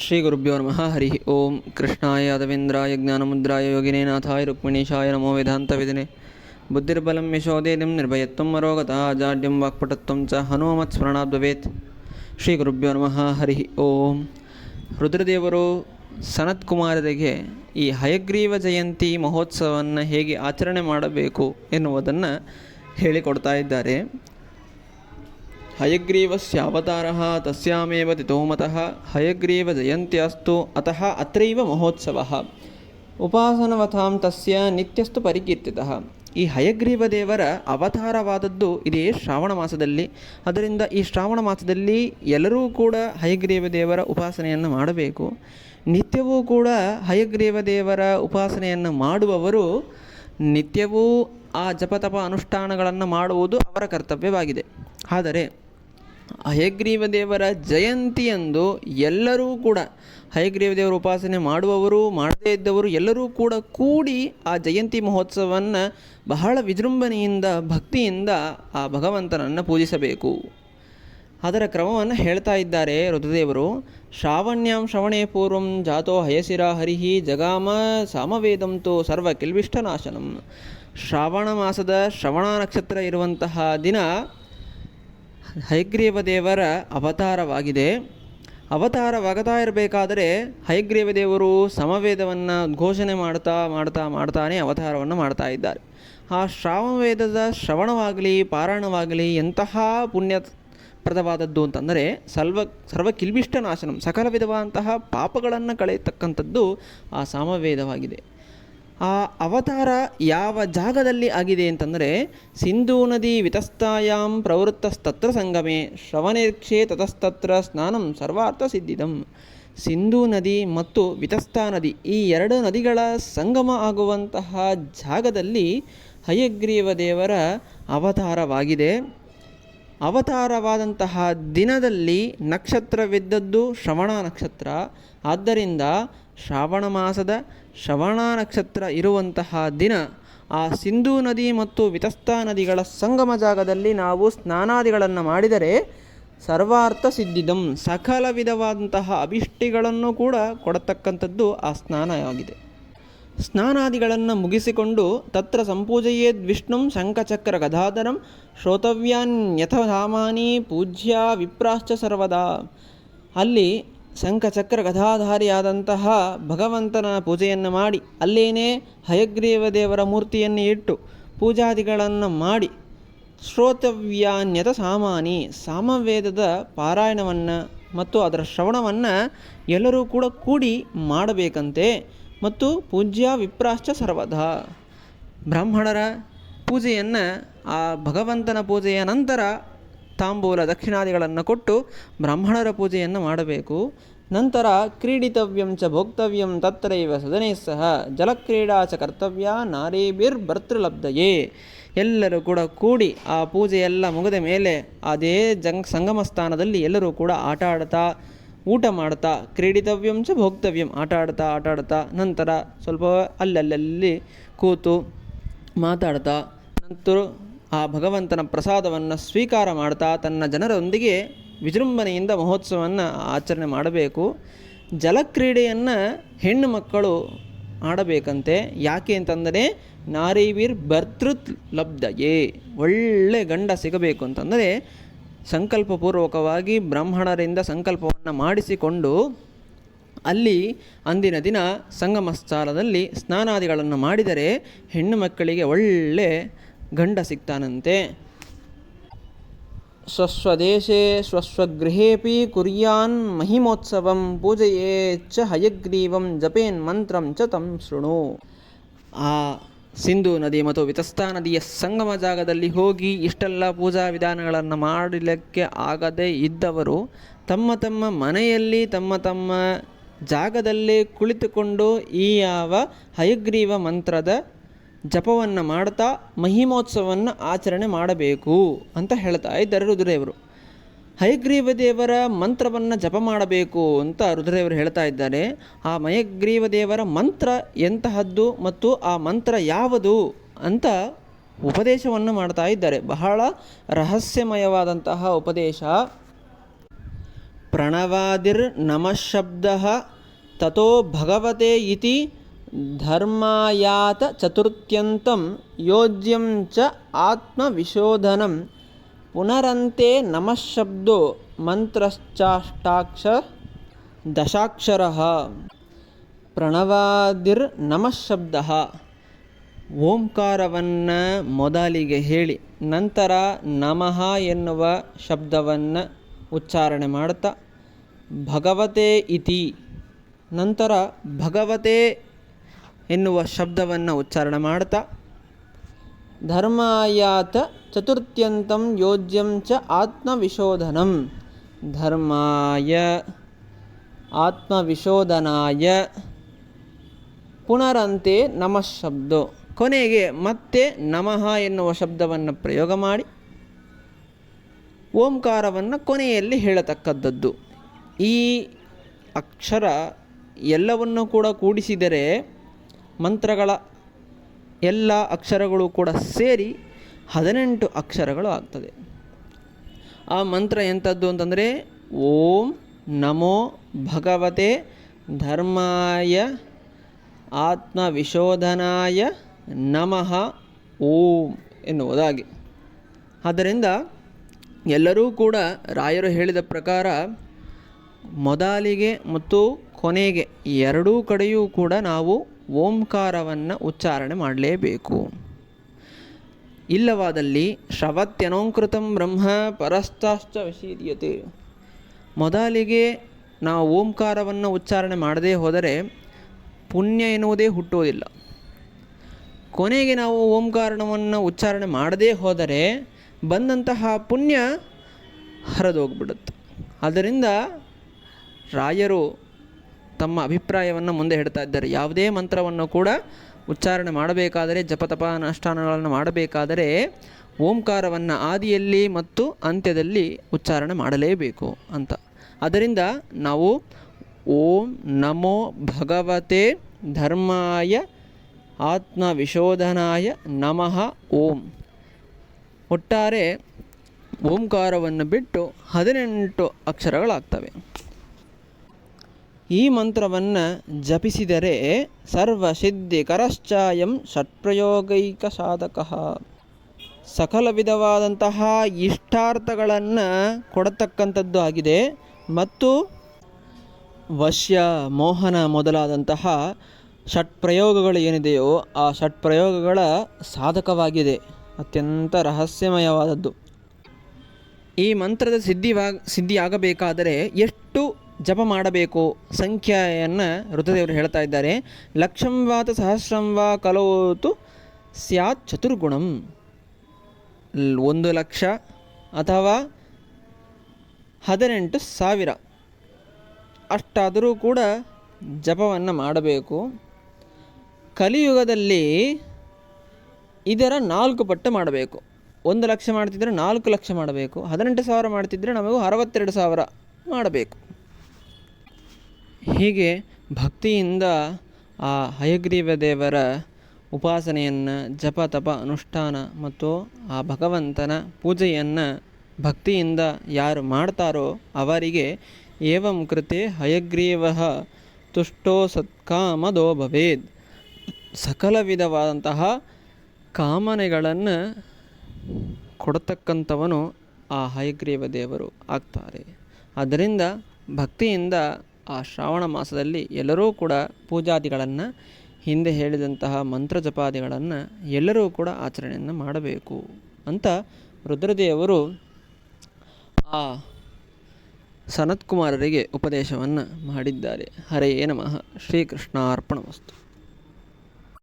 ಶ್ರೀ ಗುರುಭ್ಯೋ ನಮಃ. ಹರಿ ಓಂ. ಕೃಷ್ಣಾಯ ಯಾದವೇಂದ್ರಾಯ ಜ್ಞಾನಮುದ್ರಾಯ ಯೋಗಿನೇ ನಾಥಾಯ ರುಕ್ಮಿಣೀಶಾಯ ನಮೋ ವೇದಾಂತವಿದಿನೆ. ಬುದ್ಧಿರ್ಬಲಂ ಯಶೋಧೈರ್ಯಂ ನಿರ್ಭಯತ್ವಂ ಮರೋಗತಃ ಅಜಾಡ್ಯಂ ವಾಕ್ಪಟುತ್ವಂ ಚ ಹನುಮತ್ ಸ್ಮರಣಾತ್ ಭವೇತ್. ಶ್ರೀ ಗುರುಭ್ಯೋ ನಮಃ. ಹರಿ ಓಂ. ರುದ್ರದೇವರು ಸನತ್ ಕುಮಾರರಿಗೆ ಈ ಹಯಗ್ರೀವ ಜಯಂತಿ ಮಹೋತ್ಸವವನ್ನು ಹೇಗೆ ಆಚರಣೆ ಮಾಡಬೇಕು ಎನ್ನುವುದನ್ನು ಹೇಳಿಕೊಡ್ತಾ ಇದ್ದಾರೆ. ಹಯಗ್ರೀವಸ್ಯಾವತಾರಃ ತಸ್ಯಾಮೇವ ತಿಥೋಮತಃ ಹಯಗ್ರೀವ ಜಯಂತ್ಯಾಸ್ತು ಅತಃ ಅತ್ರೈವ ಮಹೋತ್ಸವಃ ಉಪಾಸನವತಾಂ ತಸ್ಯ ನಿತ್ಯಸ್ತು ಪರಿಕೀರ್ತಿತಃ. ಈ ಹಯಗ್ರೀವ ದೇವರ ಅವತಾರವಾದದ್ದು ಇದೇ ಶ್ರಾವಣ ಮಾಸದಲ್ಲಿ. ಅದರಿಂದ ಈ ಶ್ರಾವಣ ಮಾಸದಲ್ಲಿ ಎಲ್ಲರೂ ಕೂಡ ಹಯಗ್ರೀವ ದೇವರ ಉಪಾಸನೆಯನ್ನು ಮಾಡಬೇಕು. ನಿತ್ಯವೂ ಕೂಡ ಹಯಗ್ರೀವ ದೇವರ ಉಪಾಸನೆಯನ್ನು ಮಾಡುವವರು ನಿತ್ಯವೂ ಆ ಜಪತಪ ಅನುಷ್ಠಾನಗಳನ್ನು ಮಾಡುವುದು ಅವರ ಕರ್ತವ್ಯವಾಗಿದೆ. ಆದರೆ ಹಯಗ್ರೀವ ದೇವರ ಜಯಂತಿಯಂದು ಎಲ್ಲರೂ ಕೂಡ ಹಯಗ್ರೀವ ದೇವರ ಉಪಾಸನೆ ಮಾಡುವವರು ಮಾಡದೇ ಇದ್ದವರು ಎಲ್ಲರೂ ಕೂಡ ಕೂಡಿ ಆ ಜಯಂತಿ ಮಹೋತ್ಸವವನ್ನು ಬಹಳ ವಿಜೃಂಭಣೆಯಿಂದ ಭಕ್ತಿಯಿಂದ ಆ ಭಗವಂತನನ್ನು ಪೂಜಿಸಬೇಕು. ಅದರ ಕ್ರಮವನ್ನು ಹೇಳ್ತಾ ಇದ್ದಾರೆ ರುದ್ರದೇವರು. ಶ್ರಾವಣ್ಯಾಂ ಶ್ರವಣೇ ಪೂರ್ವಂ ಜಾತೋ ಹಯಸಿರ ಹರಿಹಿ ಜಗಾಮ ಸಾಮವೇದಂತು ಸರ್ವ ಕಿಲ್ಬಿಷ್ಟನಾಶನಂ. ಶ್ರಾವಣ ಮಾಸದ ಶ್ರವಣ ನಕ್ಷತ್ರ ಇರುವಂತಹ ದಿನ ಹಯಗ್ರೀವ ದೇವರ ಅವತಾರವಾಗಿದೆ. ಅವತಾರವಾಗ್ತಾ ಇರಬೇಕಾದರೆ ಹಯಗ್ರೀವ ದೇವರು ಸಮವೇದವನ್ನು ಘೋಷಣೆ ಮಾಡ್ತಾನೆ ಅವತಾರವನ್ನು ಮಾಡ್ತಾ ಇದ್ದಾರೆ. ಆ ಶ್ರಾವಣವೇದದ ಶ್ರವಣವಾಗಲಿ ಪಾರಾಯಣವಾಗಲಿ ಎಂತಹ ಪುಣ್ಯಪ್ರದವಾದದ್ದು ಅಂತಂದರೆ ಸರ್ವ ಕಿಲ್ಬಿಷ್ಟ ನಾಶನಂ, ಸಕಲ ವಿಧವಾದಂತಹ ಪಾಪಗಳನ್ನು ಕಳೆಯತಕ್ಕಂಥದ್ದು ಆ ಸಾಮವೇದವಾಗಿದೆ. ಆ ಅವತಾರ ಯಾವ ಜಾಗದಲ್ಲಿ ಆಗಿದೆ ಅಂತಂದರೆ ಸಿಂಧೂ ನದಿ ವಿತಸ್ತಾಯಾಂ ಪ್ರವೃತ್ತಸ್ತತ್ರ ಸಂಗಮೇ ಶ್ರವಣೇಕ್ಷೆ ತತಸ್ತತ್ರ ಸ್ನಾನಂ ಸರ್ವಾರ್ಥ ಸಿದ್ಧಿದಂ. ಸಿಂಧೂ ನದಿ ಮತ್ತು ವಿತಸ್ತಾ ನದಿ ಈ ಎರಡು ನದಿಗಳ ಸಂಗಮ ಆಗುವಂತಹ ಜಾಗದಲ್ಲಿ ಹಯಗ್ರೀವ ದೇವರ ಅವತಾರವಾಗಿದೆ. ಅವತಾರವಾದಂತಹ ದಿನದಲ್ಲಿ ನಕ್ಷತ್ರವಿದ್ದದ್ದು ಶ್ರವಣ ನಕ್ಷತ್ರ. ಆದ್ದರಿಂದ ಶ್ರಾವಣ ಮಾಸದ ಶ್ರವಣ ನಕ್ಷತ್ರ ಇರುವಂತಹ ದಿನ ಆ ಸಿಂಧೂ ನದಿ ಮತ್ತು ವಿತಸ್ತಾ ನದಿಗಳ ಸಂಗಮ ಜಾಗದಲ್ಲಿ ನಾವು ಸ್ನಾನಾದಿಗಳನ್ನು ಮಾಡಿದರೆ ಸರ್ವಾರ್ಥ ಸಿದ್ಧಿದಂ, ಸಕಲ ವಿಧವಾದಂತಹ ಅಭಿಷ್ಟಿಗಳನ್ನು ಕೂಡ ಕೊಡತಕ್ಕಂಥದ್ದು ಆ ಸ್ನಾನವಾಗಿದೆ. ಸ್ನಾನಾದಿಗಳನ್ನು ಮುಗಿಸಿಕೊಂಡು ತತ್ರ ಸಂಪೂಜಯೇದ್ ವಿಷ್ಣುಂ ಶಂಖಚಕ್ರ ಗದಾಧರಂ ಶ್ರೋತವ್ಯಾನ್ಯಥಧಾಮಾನಿ ಪೂಜ್ಯ ವಿಪ್ರಾಶ್ಚ ಸರ್ವದಾ. ಅಲ್ಲಿ ಶಂಖಚಕ್ರ ಗದಾಧಾರಿಯಾದಂತಹ ಭಗವಂತನ ಪೂಜೆಯನ್ನು ಮಾಡಿ ಅಲ್ಲೇನೇ ಹಯಗ್ರೀವ ದೇವರ ಮೂರ್ತಿಯನ್ನು ಇಟ್ಟು ಪೂಜಾದಿಗಳನ್ನು ಮಾಡಿ ಶ್ರೋತವ್ಯಾನ್ಯತ ಸಾಮಾನಿ ಸಾಮವೇದದ ಪಾರಾಯಣವನ್ನು ಮತ್ತು ಅದರ ಶ್ರವಣವನ್ನು ಎಲ್ಲರೂ ಕೂಡ ಕೂಡಿ ಮಾಡಬೇಕಂತೆ. ಮತ್ತು ಪೂಜ್ಯ ವಿಪ್ರಾಶ್ಚ ಸರ್ವದಾ, ಬ್ರಾಹ್ಮಣರ ಪೂಜೆಯನ್ನು ಆ ಭಗವಂತನ ಪೂಜೆಯ ನಂತರ ತಾಂಬೂಲ ದಕ್ಷಿಣಾದಿಗಳನ್ನು ಕೊಟ್ಟು ಬ್ರಾಹ್ಮಣರ ಪೂಜೆಯನ್ನು ಮಾಡಬೇಕು. ನಂತರ ಕ್ರೀಡಿತವ್ಯಂ ಚ ಭೋಕ್ತವ್ಯಂ ತತ್ರೈವ ಸದನೇ ಸಹ ಜಲಕ್ರೀಡಾ ಚ ಕರ್ತವ್ಯ ನಾರೀಭಿರ್ಭರ್ತೃಲಬ್ಧಯೇ. ಎಲ್ಲರೂ ಕೂಡ ಕೂಡಿ ಆ ಪೂಜೆಯೆಲ್ಲ ಮುಗಿದ ಮೇಲೆ ಅದೇ ಸಂಗಮ ಸ್ಥಾನದಲ್ಲಿ ಎಲ್ಲರೂ ಕೂಡ ಆಟ ಆಡ್ತಾ ಊಟ ಮಾಡ್ತಾ ಕ್ರೀಡಿತವ್ಯಂ ಚ ಭೋಕ್ತವ್ಯಂ ಆಟ ಆಡ್ತಾ ನಂತರ ಸ್ವಲ್ಪ ಅಲ್ಲಲ್ಲಿ ಕೂತು ಮಾತಾಡ್ತಾ ನಂತರ ಆ ಭಗವಂತನ ಪ್ರಸಾದವನ್ನು ಸ್ವೀಕಾರ ಮಾಡ್ತಾ ತನ್ನ ಜನರೊಂದಿಗೆ ವಿಜೃಂಭಣೆಯಿಂದ ಮಹೋತ್ಸವವನ್ನು ಆಚರಣೆ ಮಾಡಬೇಕು. ಜಲಕ್ರೀಡೆಯನ್ನು ಹೆಣ್ಣು ಮಕ್ಕಳು ಆಡಬೇಕಂತೆ. ಯಾಕೆ ಅಂತಂದರೆ ನಾರೀವೀರ್ ಭರ್ತೃತ್ ಲಬ್ಧಯೇ, ಒಳ್ಳೆ ಗಂಡ ಸಿಗಬೇಕು ಅಂತಂದರೆ ಸಂಕಲ್ಪಪೂರ್ವಕವಾಗಿ ಬ್ರಾಹ್ಮಣರಿಂದ ಸಂಕಲ್ಪವನ್ನು ಮಾಡಿಸಿಕೊಂಡು ಅಲ್ಲಿ ಅಂದಿನ ದಿನ ಸಂಗಮ ಸ್ಥಳದಲ್ಲಿ ಸ್ನಾನಾದಿಗಳನ್ನು ಮಾಡಿದರೆ ಹೆಣ್ಣು ಮಕ್ಕಳಿಗೆ ಒಳ್ಳೆ ಗಂಡ ಸಿಗ್ತಾನಂತೆ. ಸ್ವಸ್ವದೇಶೇ ಸ್ವಸ್ವಗೃಹೇಪಿ ಕುರ್ಯಾನ್ ಮಹಿಮೋತ್ಸವಂ ಪೂಜೆಯೇಚ್ಚ ಹಯಗ್ರೀವಂ ಜಪೇನ್ ಮಂತ್ರಂ ಚ ತಂ ಶೃಣು. ಆ ಸಿಂಧೂ ನದಿ ಮತ್ತು ವಿತಸ್ತಾ ನದಿಯ ಸಂಗಮ ಜಾಗದಲ್ಲಿ ಹೋಗಿ ಇಷ್ಟೆಲ್ಲ ಪೂಜಾ ವಿಧಾನಗಳನ್ನು ಮಾಡಲಿಕ್ಕೆ ಆಗದೇ ಇದ್ದವರು ತಮ್ಮ ತಮ್ಮ ಮನೆಯಲ್ಲಿ ತಮ್ಮ ಜಾಗದಲ್ಲೇ ಕುಳಿತುಕೊಂಡು ಈ ಯಾವ ಹಯಗ್ರೀವ ಮಂತ್ರದ ಜಪವನ್ನು ಮಾಡ್ತಾ ಮಹಿಮೋತ್ಸವವನ್ನು ಆಚರಣೆ ಮಾಡಬೇಕು ಅಂತ ಹೇಳ್ತಾ ಇದ್ದಾರೆ ರುದ್ರದೇವರು. ಹಯಗ್ರೀವ ದೇವರ ಮಂತ್ರವನ್ನು ಜಪ ಮಾಡಬೇಕು ಅಂತ ರುದ್ರದೇವರು ಹೇಳ್ತಾ ಇದ್ದಾರೆ. ಆ ಹಯಗ್ರೀವ ದೇವರ ಮಂತ್ರ ಎಂತಹದ್ದು ಮತ್ತು ಆ ಮಂತ್ರ ಯಾವುದು ಅಂತ ಉಪದೇಶವನ್ನು ಮಾಡ್ತಾ ಇದ್ದಾರೆ. ಬಹಳ ರಹಸ್ಯಮಯವಾದಂತಹ ಉಪದೇಶ. ಪ್ರಣವಾದಿರ್ ನಮಃಶಬ್ದಃ ತಥೋ ಭಗವತೆ ಇತಿ ಧರ್ಮಾಯಾತ ಚತುರ್ಥ್ಯಂತಂ ಯೋಜ್ಯಂ ಚ ಆತ್ಮವಿಶೋಧನಂ ಪುನರಂತೆ ನಮಃಶಬ್ದೋ ಮಂತ್ರಶ್ಚಾಷ್ಟಾಕ್ಷ ದಶಾಕ್ಷರಃ. ಪ್ರಣವಾದಿರ್ ನಮಃಶಬ್ದಃ, ಓಂಕಾರವನ್ನು ಮೊದಲಿಗೆ ಹೇಳಿ ನಂತರ ನಮಃ ಎನ್ನುವ ಶಬ್ದವನ್ನು ಉಚ್ಚಾರಣೆ ಮಾಡುತ್ತಾ ಭಗವತೆ ಇತಿ ನಂತರ ಭಗವತೆ ಎನ್ನುವ ಶಬ್ದವನ್ನು ಉಚ್ಚಾರಣೆ ಮಾಡ್ತಾ ಧರ್ಮಾಯಾತ ಚತುರ್ಥ್ಯಂತಂ ಯೋಜ್ಯಂ ಚ ಆತ್ಮವಿಶೋಧನಂ, ಧರ್ಮಾಯ ಆತ್ಮವಿಶೋಧನಾಯ ಪುನರಂತೆ ನಮಃ ಶಬ್ದೋ, ಕೊನೆಗೆ ಮತ್ತೆ ನಮಃ ಎನ್ನುವ ಶಬ್ದವನ್ನು ಪ್ರಯೋಗ ಮಾಡಿ ಓಂಕಾರವನ್ನು ಕೊನೆಯಲ್ಲಿ ಹೇಳತಕ್ಕದ್ದು. ಈ ಅಕ್ಷರ ಎಲ್ಲವನ್ನು ಕೂಡ ಕೂಡಿಸಿದರೆ ಮಂತ್ರಗಳ ಎಲ್ಲ ಅಕ್ಷರಗಳು ಕೂಡ ಸೇರಿ 18 ಅಕ್ಷರಗಳು ಆಗ್ತದೆ. ಆ ಮಂತ್ರ ಎಂಥದ್ದು ಅಂತಂದರೆ ಓಂ ನಮೋ ಭಗವತೆ ಧರ್ಮಾಯ ಆತ್ಮವಿಶೋಧನಾಯ ನಮಃ ಓಂ ಎನ್ನುವುದಾಗಿ. ಆದ್ದರಿಂದ ಎಲ್ಲರೂ ಕೂಡ ರಾಯರು ಹೇಳಿದ ಪ್ರಕಾರ ಮೊದಲಿಗೆ ಮತ್ತು ಕೊನೆಗೆ ಎರಡೂ ಕಡೆಯೂ ಕೂಡ ನಾವು ಓಂಕಾರವನ್ನು ಉಚ್ಚಾರಣೆ ಮಾಡಲೇಬೇಕು. ಇಲ್ಲವಾದಲ್ಲಿ ಶ್ರವತ್ಯನೋಂಕೃತಂ ಬ್ರಹ್ಮ ಪರಸ್ತಾಶ್ಚ ವಿಷೀದ್ಯತೆ. ಮೊದಲಿಗೆ ನಾವು ಓಂಕಾರವನ್ನು ಉಚ್ಚಾರಣೆ ಮಾಡದೇ ಹೋದರೆ ಪುಣ್ಯ ಎನ್ನುವುದೇ ಹುಟ್ಟುವುದಿಲ್ಲ. ಕೊನೆಗೆ ನಾವು ಓಂಕಾರವನ್ನು ಉಚ್ಚಾರಣೆ ಮಾಡದೇ ಹೋದರೆ ಬಂದಂತಹ ಪುಣ್ಯ ಹರಿದೋಗ್ಬಿಡುತ್ತೆ. ಆದ್ದರಿಂದ ರಾಯರು ತಮ್ಮ ಅಭಿಪ್ರಾಯವನ್ನು ಮುಂದೆ ಹೇಳ್ತಾ ಇದ್ದಾರೆ. ಯಾವುದೇ ಮಂತ್ರವನ್ನು ಕೂಡ ಉಚ್ಚಾರಣೆ ಮಾಡಬೇಕಾದರೆ, ಜಪತಪ ಅನುಷ್ಠಾನಗಳನ್ನು ಮಾಡಬೇಕಾದರೆ ಓಂಕಾರವನ್ನು ಆದಿಯಲ್ಲಿ ಮತ್ತು ಅಂತ್ಯದಲ್ಲಿ ಉಚ್ಚಾರಣೆ ಮಾಡಲೇಬೇಕು ಅಂತ. ಅದರಿಂದ ನಾವು ಓಂ ನಮೋ ಭಗವತೆ ಧರ್ಮಾಯ ಆತ್ಮವಿಶೋಧನಾಯ ನಮಃ ಓಂ, ಒಟ್ಟಾರೆ ಓಂಕಾರವನ್ನು ಬಿಟ್ಟು 18 ಅಕ್ಷರಗಳಾಗ್ತವೆ. ಈ ಮಂತ್ರವನ್ನು ಜಪಿಸಿದರೆ ಸರ್ವಸಿದ್ಧಿಕರಶ್ಚಾಯಂ ಷಟ್ಪ್ರಯೋಗೈಕ ಸಾಧಕಃ, ಸಕಲ ವಿಧವಾದಂತಹ ಇಷ್ಟಾರ್ಥಗಳನ್ನು ಕೊಡತಕ್ಕಂಥದ್ದು ಆಗಿದೆ ಮತ್ತು ವಶ್ಯ ಮೋಹನ ಮೊದಲಾದಂತಹ ಷಟ್ಪ್ರಯೋಗಗಳು ಏನಿದೆಯೋ ಆ ಷಟ್ಪ್ರಯೋಗಗಳ ಸಾಧಕವಾಗಿದೆ. ಅತ್ಯಂತ ರಹಸ್ಯಮಯವಾದದ್ದು. ಈ ಮಂತ್ರದ ಸಿದ್ಧಿಯಾಗಬೇಕಾದರೆ ಎಷ್ಟು ಜಪ ಮಾಡಬೇಕು ಸಂಖ್ಯೆಯನ್ನು ಋತದೇವರು ಹೇಳ್ತಾ ಇದ್ದಾರೆ. ಲಕ್ಷಂ ವಾತ ಸಹಸ್ರಂ ವಾ ಕಲೋತು ಸ್ಯಾತ್ ಚತುರ್ಗುಣಂ. 1,00,000 ಅಥವಾ 18,000 ಅಷ್ಟಾದರೂ ಕೂಡ ಜಪವನ್ನು ಮಾಡಬೇಕು. ಕಲಿಯುಗದಲ್ಲಿ ಇದರ 4 ಪಟ್ಟು ಮಾಡಬೇಕು. 1,00,000 ಮಾಡ್ತಿದ್ರೆ 4,00,000 ಮಾಡಬೇಕು. 18,000 ಮಾಡ್ತಿದ್ರೆ ನಮಗೂ 62,000 ಮಾಡಬೇಕು. ಹೀಗೆ ಭಕ್ತಿಯಿಂದ ಆ ಹಯಗ್ರೀವ ದೇವರ ಉಪಾಸನೆಯನ್ನು, ಜಪ ತಪ ಅನುಷ್ಠಾನ ಮತ್ತು ಆ ಭಗವಂತನ ಪೂಜೆಯನ್ನು ಭಕ್ತಿಯಿಂದ ಯಾರು ಮಾಡ್ತಾರೋ ಅವರಿಗೆ ಏವಂ ಕೃತೆ ಹಯಗ್ರೀವಃ ತುಷ್ಟೋ ಸತ್ಕಾಮದೋ ಭವೇದ್. ಸಕಲ ವಿಧವಾದಂತಹ ಕಾಮನೆಗಳನ್ನು ಕೊಡತಕ್ಕಂಥವನು ಆ ಹಯಗ್ರೀವ ದೇವರು ಆಗ್ತಾರೆ. ಆದ್ದರಿಂದ ಭಕ್ತಿಯಿಂದ ಆ ಶ್ರಾವಣ ಮಾಸದಲ್ಲಿ ಎಲ್ಲರೂ ಕೂಡ ಪೂಜಾದಿಗಳನ್ನು, ಹಿಂದೆ ಹೇಳಿದಂತಹ ಮಂತ್ರ ಜಪಾದಿಗಳನ್ನು ಎಲ್ಲರೂ ಕೂಡ ಆಚರಣೆಯನ್ನು ಮಾಡಬೇಕು ಅಂತ ರುದ್ರದೇವರು ಆ ಸನತ್ಕುಮಾರರಿಗೆ ಉಪದೇಶವನ್ನು ಮಾಡಿದ್ದಾರೆ. ಹರೇ ನಮಃ. ಶ್ರೀಕೃಷ್ಣಾರ್ಪಣಮಸ್ತು.